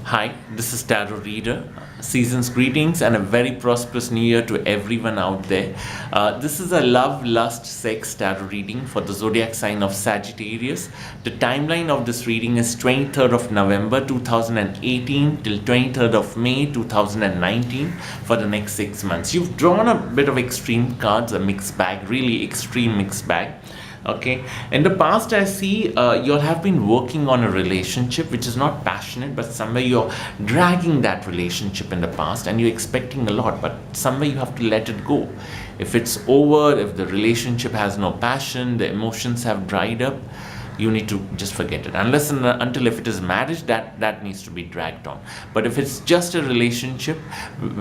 Hi, this is Tarot Reader. Season's greetings and a very prosperous new year to everyone out there. This is a love, lust, sex tarot reading for the zodiac sign of Sagittarius. The timeline of this reading is 23rd of November 2018 till 23rd of May 2019 for the next 6 months. You've drawn a bit of extreme cards, a mixed bag, really extreme mixed bag. Okay, in the past I see you have been working on a relationship which is not passionate, but somewhere you're dragging that relationship in the past and you're expecting a lot, but somewhere you have to let it go. If it's over, if the relationship has no passion, the emotions have dried up, you need to just forget it, unless and until if it is marriage, that needs to be dragged on. But if it's just a relationship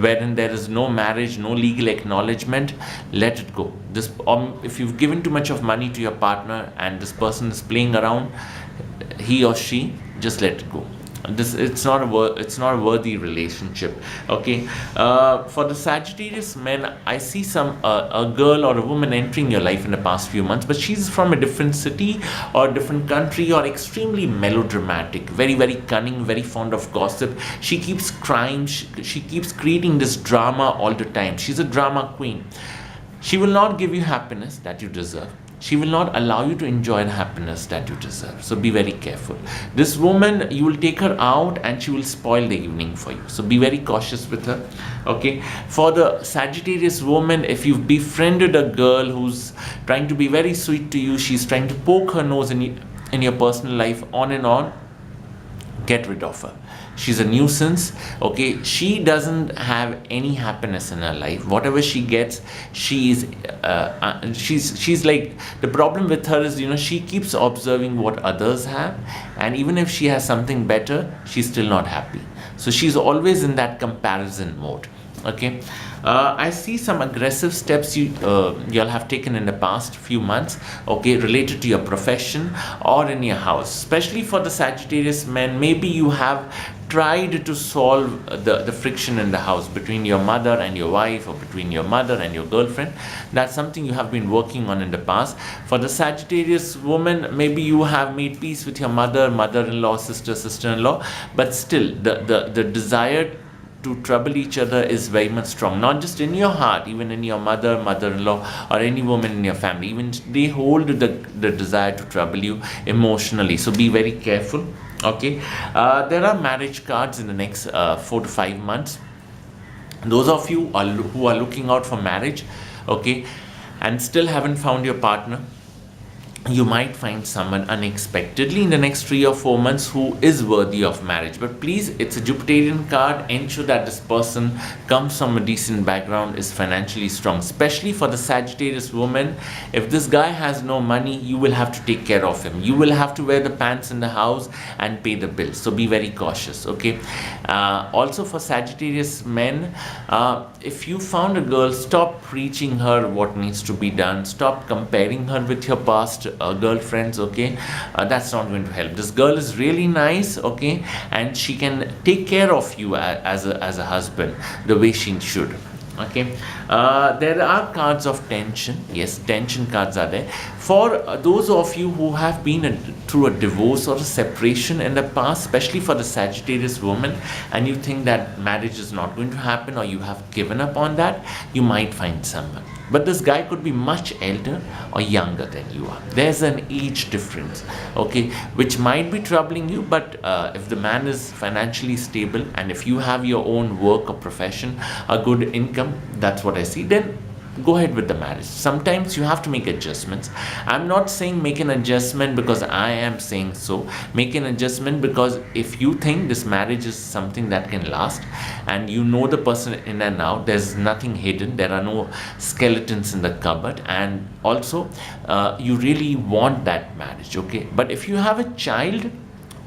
wherein there is no marriage, no legal acknowledgement, let it go. This if you've given too much of money to your partner and this person is playing around, he or she, just let it go. It's not a worthy relationship. Okay, for the Sagittarius men, I see a girl or a woman entering your life in the past few months, but she's from a different city or different country, or extremely melodramatic, very, very cunning, very fond of gossip. She keeps crying, she keeps creating this drama all the time. She's a drama queen. She will not give you happiness that you deserve. She will not allow you to enjoy the happiness that you deserve. So be very careful. This woman, you will take her out and she will spoil the evening for you. So be very cautious with her. Okay. For the Sagittarius woman, if you've befriended a girl who's trying to be very sweet to you, she's trying to poke her nose in your personal life on and on, get rid of her. She's a nuisance. Okay, she doesn't have any happiness in her life. Whatever she gets, she's like, the problem with her is, she keeps observing what others have, and even if she has something better, she's still not happy. So she's always in that comparison mode. Okay, I see some aggressive steps you'll have taken in the past few months, okay, related to your profession or in your house. Especially for the Sagittarius men, maybe you have tried to solve the friction in the house between your mother and your wife, or between your mother and your girlfriend. That's something you have been working on in the past. For the Sagittarius woman, maybe you have made peace with your mother, mother-in-law, sister, sister-in-law, but still the desire to trouble each other is very much strong, not just in your heart, even in your mother, mother-in-law, or any woman in your family. Even they hold the desire to trouble you emotionally. So be very careful. Okay, there are marriage cards in the next 4 to 5 months. Those of you who are looking out for marriage, okay, and still haven't found your partner, you might find someone unexpectedly in the next 3 or 4 months who is worthy of marriage. But please, it's a Jupiterian card. Ensure that this person comes from a decent background, is financially strong. Especially for the Sagittarius woman, if this guy has no money, you will have to take care of him. You will have to wear the pants in the house and pay the bills. So be very cautious. Okay. Also for Sagittarius men, if you found a girl, stop preaching her what needs to be done. Stop comparing her with your past girlfriends. Okay, that's not going to help. This girl is really nice, okay, and she can take care of you as a husband the way she should. Okay, there are cards of tension. Yes, tension cards are there for those of you who have been through a divorce or a separation in the past, especially for the Sagittarius woman, and you think that marriage is not going to happen, or you have given up on that. You might find someone, but this guy could be much elder or younger than you are. There's an age difference, okay, which might be troubling you. But if the man is financially stable, and if you have your own work or profession, a good income, that's what I see, then go ahead with the marriage. Sometimes you have to make adjustments. I'm not saying make an adjustment because I am saying so. Make an adjustment because if you think this marriage is something that can last, and you know the person in and out, there's nothing hidden, there are no skeletons in the cupboard, and also you really want that marriage. Okay, but if you have a child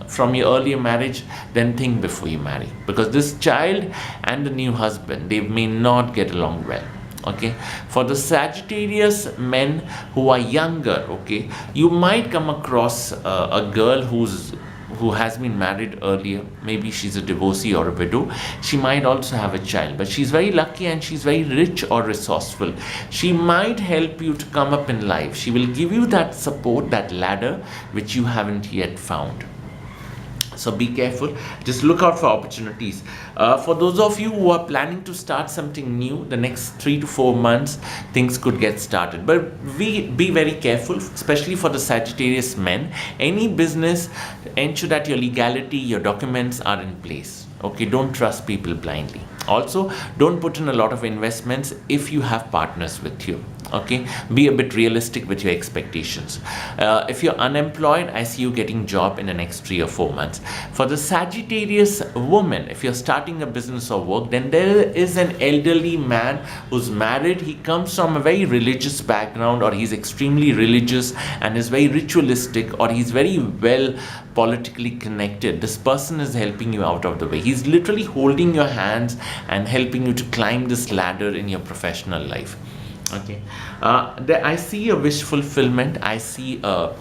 from your earlier marriage, then think before you marry, because this child and the new husband, they may not get along well. Okay, for the Sagittarius men who are younger, okay, you might come across a girl who has been married earlier. Maybe she's a divorcee or a widow. She might also have a child, but she's very lucky and she's very rich or resourceful. She might help you to come up in life. She will give you that support, that ladder which you haven't yet found. So be careful, just look out for opportunities. For those of you who are planning to start something new, the next 3 to 4 months things could get started, but be very careful, especially for the Sagittarius men. Any business, ensure that your legality, your documents are in place. Okay, don't trust people blindly. Also, don't put in a lot of investments if you have partners with you. Okay, be a bit realistic with your expectations. If you're unemployed, I see you getting job in the next 3 or 4 months. For the Sagittarius woman, if you're starting a business or work, then there is an elderly man who's married. He comes from a very religious background, or he's extremely religious and is very ritualistic, or he's very well politically connected. This person is helping you out of the way. He's literally holding your hands and helping you to climb this ladder in your professional life. Okay, I see a wish fulfillment. I see a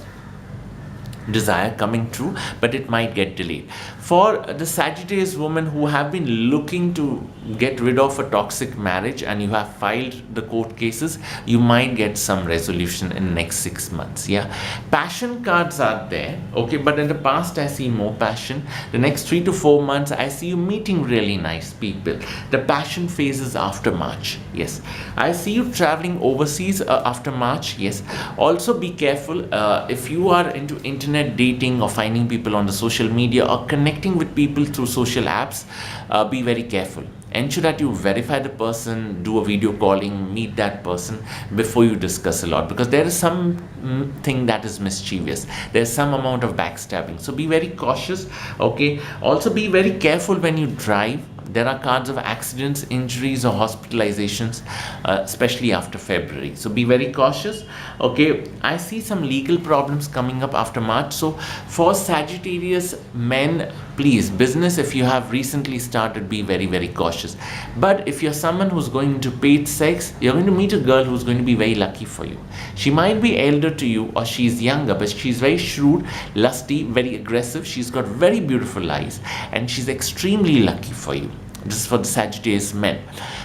desire coming true, but it might get delayed. For the Sagittarius women who have been looking to get rid of a toxic marriage and you have filed the court cases, you might get some resolution in the next 6 months. Yeah, passion cards are there. Okay, but in the past I see more passion. The next 3 to 4 months I see you meeting really nice people. The passion phase is after March. Yes, I see you traveling overseas after March. Yes, also be careful if you are into internet dating or finding people on the social media or connecting with people through social apps. Be very careful. Ensure that you verify the person, do a video calling, meet that person before you discuss a lot, because there is something that is mischievous. There's some amount of backstabbing. So be very cautious. Okay. Also be very careful when you drive. There are cards of accidents, injuries, or hospitalizations, especially after February. So be very cautious. Okay, I see some legal problems coming up after March. So for Sagittarius men, please, business, if you have recently started, be very, very cautious. But if you're someone who's going into paid sex, you're going to meet a girl who's going to be very lucky for you. She might be elder to you or she's younger, but she's very shrewd, lusty, very aggressive. She's got very beautiful eyes and she's extremely lucky for you. This is for the Sagittarius men.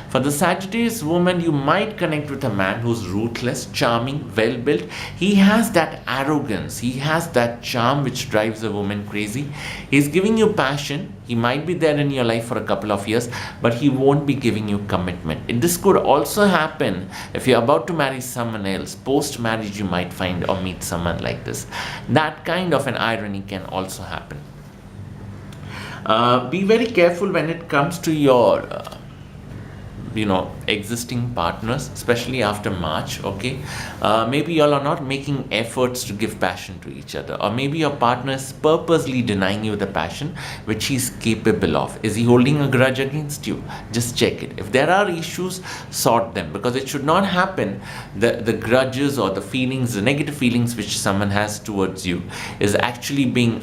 For the Sagittarius woman, you might connect with a man who's ruthless, charming, well-built. He has that arrogance. He has that charm which drives a woman crazy. He's giving you passion. He might be there in your life for a couple of years, but he won't be giving you commitment. This could also happen if you're about to marry someone else. Post-marriage, you might find or meet someone like this. That kind of an irony can also happen. Be very careful when it comes to your existing partners, especially after March. Okay, maybe y'all are not making efforts to give passion to each other, or maybe your partner is purposely denying you the passion which he's capable of. Is he holding a grudge against you? Just check it. If there are issues, sort them, because it should not happen. The grudges or the feelings, the negative feelings which someone has towards you is actually being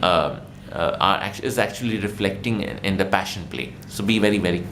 is actually reflecting in the passion play. So be very, very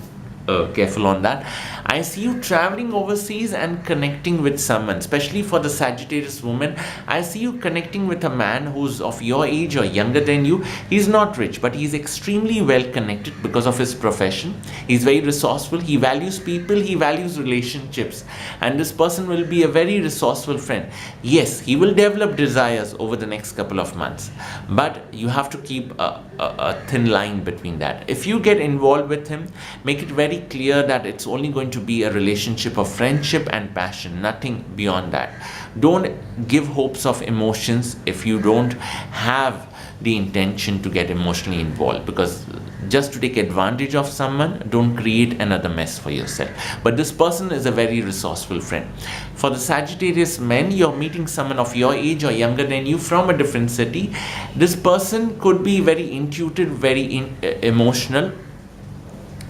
careful on that. I see you traveling overseas and connecting with someone, especially for the Sagittarius woman. I see you connecting with a man who's of your age or younger than you. He's not rich, but he's extremely well connected because of his profession. He's very resourceful. He values people. He values relationships. And this person will be a very resourceful friend. Yes, he will develop desires over the next couple of months, but you have to keep a thin line between that. If you get involved with him, make it very clear that it's only going to be a relationship of friendship and passion, nothing beyond that. Don't give hopes of emotions if you don't have the intention to get emotionally involved, because just to take advantage of someone, don't create another mess for yourself. But this person is a very resourceful friend. For the Sagittarius men, you're meeting someone of your age or younger than you from a different city. This person could be very intuitive, very emotional.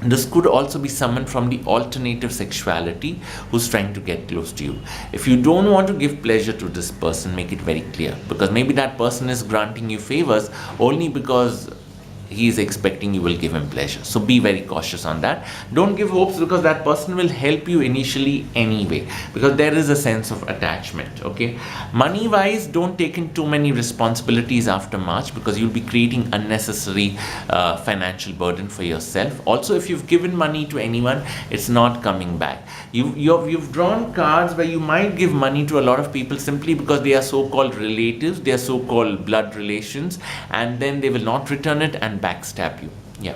This could also be someone from the alternative sexuality who's trying to get close to you. If you don't want to give pleasure to this person, make it very clear, because maybe that person is granting you favors only because he is expecting you will give him pleasure. So be very cautious on that. Don't give hopes, because that person will help you initially anyway, because there is a sense of attachment. Okay, money wise, don't take in too many responsibilities after March, because you'll be creating unnecessary financial burden for yourself. Also, if you've given money to anyone, it's not coming back. You've drawn cards where you might give money to a lot of people simply because they are so-called relatives, they are so-called blood relations, and then they will not return it, and and backstab you. Yeah.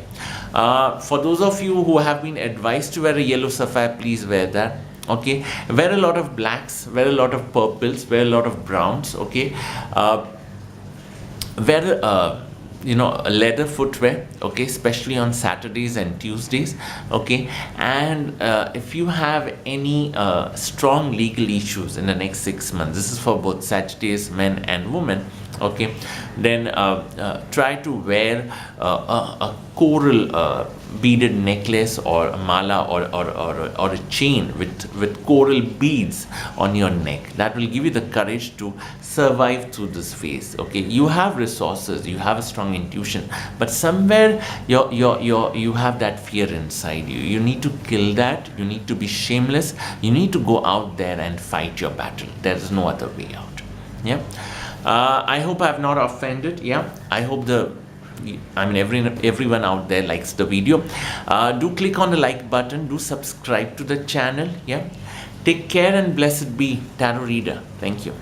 For those of you who have been advised to wear a yellow sapphire, please wear that. Okay. Wear a lot of blacks, wear a lot of purples, wear a lot of browns. Okay. Wear a leather footwear, okay, especially on Saturdays and Tuesdays. Okay. And if you have any strong legal issues in the next 6 months, this is for both Sagittarius men and women, okay, then try to wear a coral beaded necklace or a mala or a chain with coral beads on your neck. That will give you the courage to survive through this phase. Okay, you have resources, you have a strong intuition, but somewhere you have that fear inside you. You need to kill that. You need to be shameless. You need to go out there and fight your battle. There is no other way out. Yeah. I hope I have not offended. Yeah, I hope everyone out there likes the video. Do click on the like button. Do subscribe to the channel. Yeah. Take care and blessed be, Tarot Reader. Thank you.